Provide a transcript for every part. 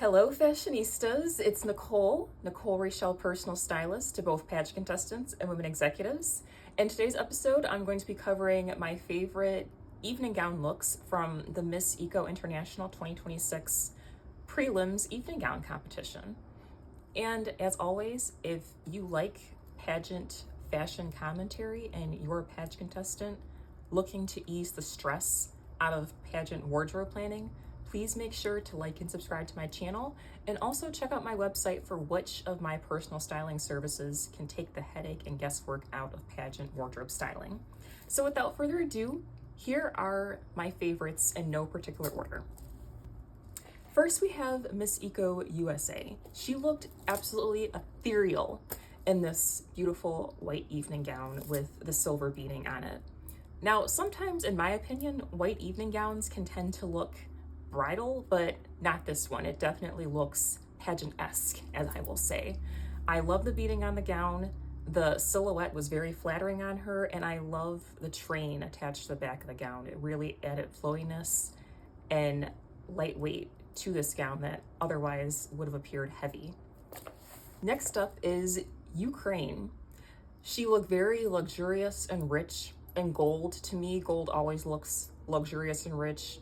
Hello fashionistas, it's Nicole Rachel, personal stylist to both pageant contestants and women executives. In today's episode, I'm going to be covering my favorite evening gown looks from the Miss Eco International 2026 prelims evening gown competition. And as always, if you like pageant fashion commentary and you're a pageant contestant looking to ease the stress out of pageant wardrobe planning, please make sure to like and subscribe to my channel, and also check out my website for which of my personal styling services can take the headache and guesswork out of pageant wardrobe styling. So without further ado, here are my favorites in no particular order. First, we have Miss Eco USA. She looked absolutely ethereal in this beautiful white evening gown with the silver beading on it. Now, sometimes, in my opinion, white evening gowns can tend to look bridal, but not this one. It definitely looks pageant-esque, as I will say. I love the beading on the gown. The silhouette was very flattering on her, and I love the train attached to the back of the gown. It really added flowiness and lightweight to this gown that otherwise would have appeared heavy. Next up is Ukraine. She looked very luxurious and rich in gold. To me, gold always looks luxurious and rich.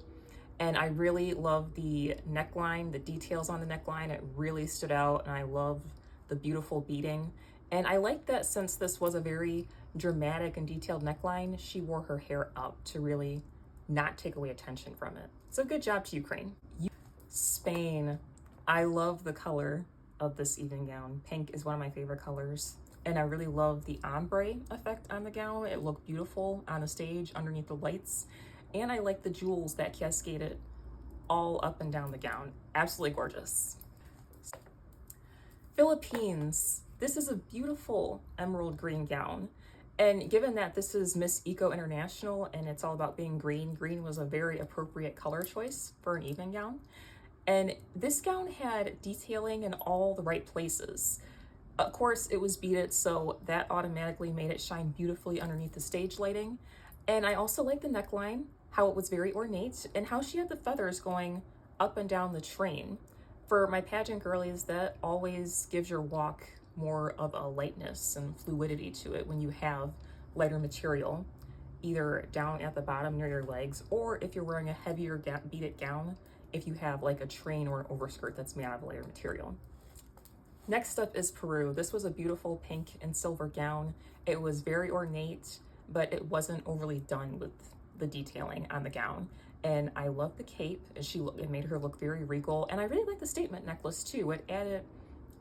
And I really love the neckline, the details on the neckline. It really stood out, and I love the beautiful beading. And I like that since this was a very dramatic and detailed neckline, she wore her hair up to really not take away attention from it. So good job to Ukraine. Spain. I love the color of this evening gown. Pink is one of my favorite colors. And I really love the ombre effect on the gown. It looked beautiful on the stage underneath the lights. And I like the jewels that cascaded all up and down the gown. Absolutely gorgeous. Philippines. This is a beautiful emerald green gown. And given that this is Miss Eco International and it's all about being green, green was a very appropriate color choice for an evening gown. And this gown had detailing in all the right places. Of course, it was beaded, so that automatically made it shine beautifully underneath the stage lighting. And I also like the neckline, how it was very ornate, and how she had the feathers going up and down the train. For my pageant girlies, that always gives your walk more of a lightness and fluidity to it when you have lighter material, either down at the bottom near your legs, or if you're wearing a heavier beaded gown, if you have like a train or an overskirt that's made out of lighter material. Next up is Peru. This was a beautiful pink and silver gown. It was very ornate, but it wasn't overly done with the detailing on the gown. And I love the cape. It made her look very regal. And I really like the statement necklace too. It added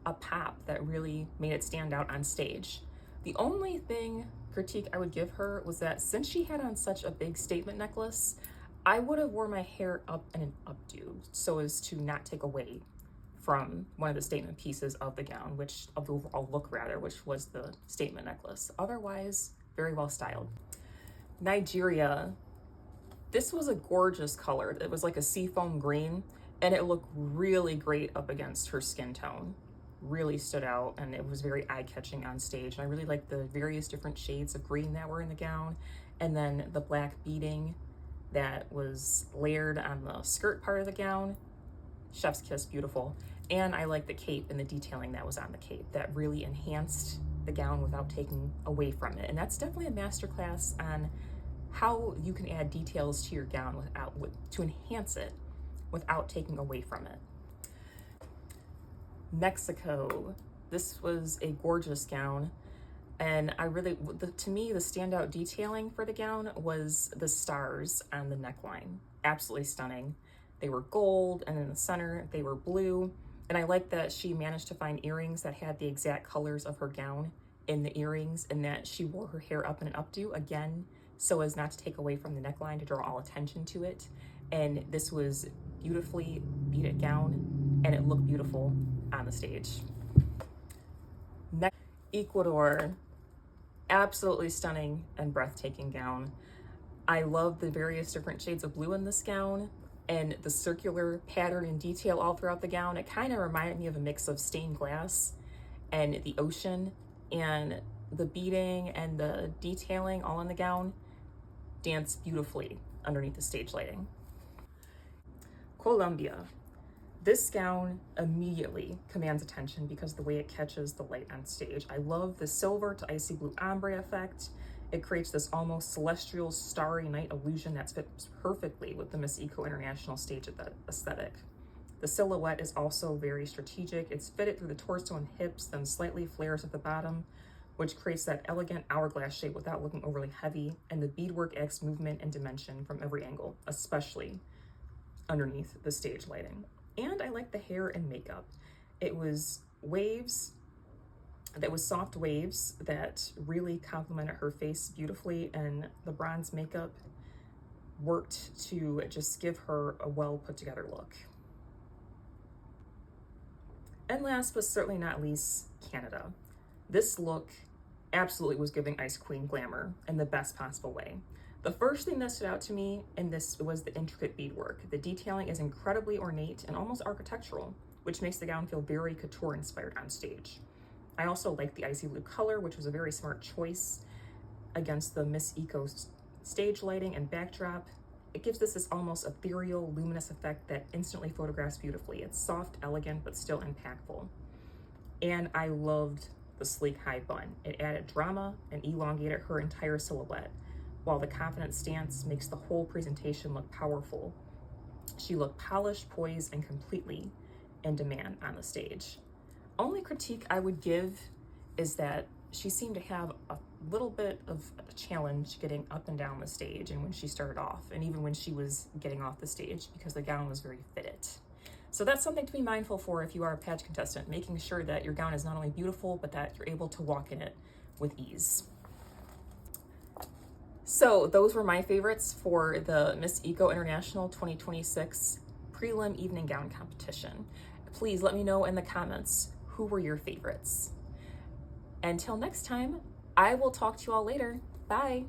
a pop that really made it stand out on stage. The only critique I would give her was that since she had on such a big statement necklace, I would have worn my hair up in an updo so as to not take away from one of the statement pieces of the gown, of the overall look rather, which was the statement necklace. Otherwise, very well styled. Nigeria. This was a gorgeous color. It was like a seafoam green, and it looked really great up against her skin tone. Really stood out, and it was very eye-catching on stage. And I really liked the various different shades of green that were in the gown, and then the black beading that was layered on the skirt part of the gown. Chef's kiss, beautiful. And I like the cape and the detailing that was on the cape that really enhanced the gown without taking away from it. And that's definitely a masterclass on how you can add details to your gown to enhance it without taking away from it. Mexico. This was a gorgeous gown. And to me, the standout detailing for the gown was the stars on the neckline. Absolutely stunning. They were gold, and in the center, they were blue. And I like that she managed to find earrings that had the exact colors of her gown in the earrings, and that she wore her hair up in an updo, again, so as not to take away from the neckline to draw all attention to it. And this was beautifully beaded gown, and it looked beautiful on the stage. Next, Ecuador. Absolutely stunning and breathtaking gown. I love the various different shades of blue in this gown and the circular pattern and detail all throughout the gown. It kind of reminded me of a mix of stained glass and the ocean, and the beading and the detailing all in the gown danced beautifully underneath the stage lighting. Colombia. This gown immediately commands attention because of the way it catches the light on stage. I love the silver to icy blue ombre effect. It creates this almost celestial starry night illusion that fits perfectly with the Miss Eco International stage aesthetic. The silhouette is also very strategic. It's fitted through the torso and hips, then slightly flares at the bottom, which creates that elegant hourglass shape without looking overly heavy, and the beadwork adds movement and dimension from every angle, especially underneath the stage lighting. And I like the hair and makeup. It was waves, that was soft waves that really complemented her face beautifully, and the bronze makeup worked to just give her a well put together look. And last but certainly not least, Canada. This look absolutely was giving Ice Queen glamour in the best possible way. The first thing that stood out to me in this was the intricate beadwork. The detailing is incredibly ornate and almost architectural, which makes the gown feel very couture inspired on stage. I also like the icy blue color, which was a very smart choice against the Miss Eco stage lighting and backdrop. It gives this almost ethereal, luminous effect that instantly photographs beautifully. It's soft, elegant, but still impactful. And I loved the sleek high bun. It added drama and elongated her entire silhouette, while the confident stance makes the whole presentation look powerful. She looked polished, poised, and completely in demand on the stage. Only critique I would give is that she seemed to have a little bit of a challenge getting up and down the stage, and when she started off, and even when she was getting off the stage, because the gown was very fitted. So that's something to be mindful for if you are a pageant contestant, making sure that your gown is not only beautiful, but that you're able to walk in it with ease. So those were my favorites for the Miss Eco International 2026 prelim evening gown competition. Please let me know in the comments who were your favorites. Until next time, I will talk to you all later. Bye.